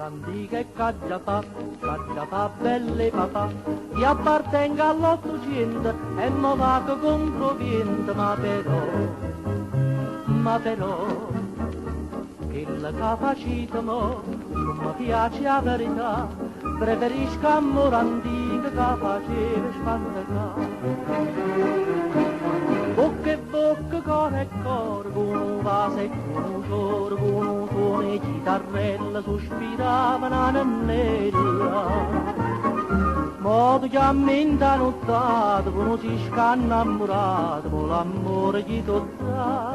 antica e caggiapà belle papà, che appartenga all'Ottocento e mo vaga contro vento, ma però, quella che facite mo, non mi piace la verità, preferisco amore antico che faceva spantacà. Bocca e bocca, cuore e cuore, con un vaso e con un fiore, con un suono e chitarrella, sospiravano Annella. Modo che a mente nottato, uno si scanna innamorato, con l'amore che tocca.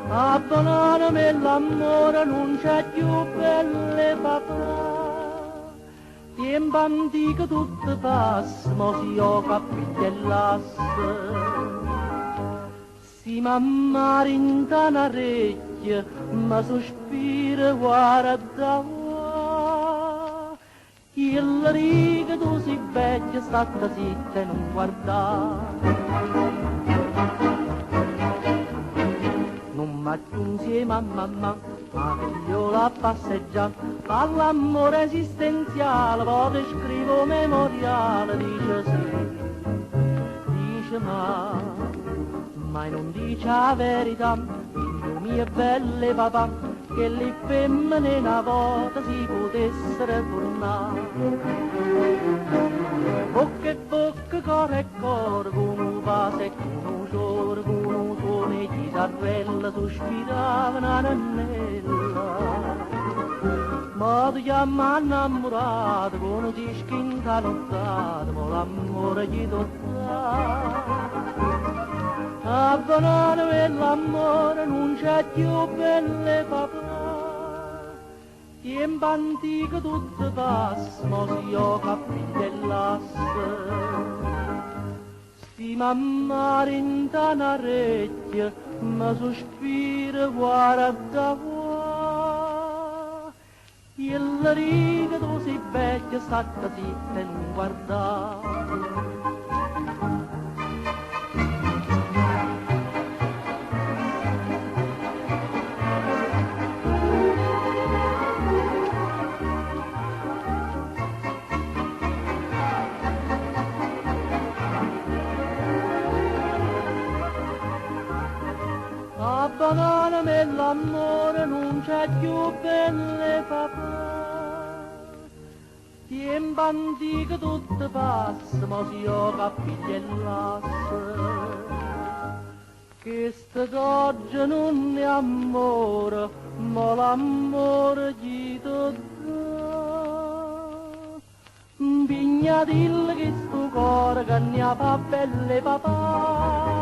Abbonanami l'amore, non c'è più belle papà. Tempo antico tutto passa, mo si ho capito e l'asse. Si mamma rinta una orecchia, ma sospira guarda. Il riga tu si vecchia, stata zitta e non guardare. Non m'aggiunsi mamma, ma figliola a passeggiare, all'amore esistenziale, poi scrivo memoriale, dice sì, dice ma non dice la verità, figlio mio belle papà, che le femmine una volta si potessero tornare. Bocca e bocca, cuore e cuore, con un vaso e con un fiore, con un suono e chitarrella, sospiravano Annella. Ma tu chiama innamorato, con un disco incanottato, ma l'amore gli tocca. Abbonano e l'amore non c'è più belle papà. Tempo antico tutto passa, mo si ho capito e l'asse. Sti mamma rinta una orecchia, ma sospira guarda qua. Il riga tu sei vecchia, stacca zitta e non guardare. Abbonanami l'amore, non c'è più belle papà. Tempo antico tutto passa, ma si ho capito e l'asse. Che sta d'oggi non è amore, ma l'amore gli tocca. Bisogna dirle che sto cuore che ne fa belle papà.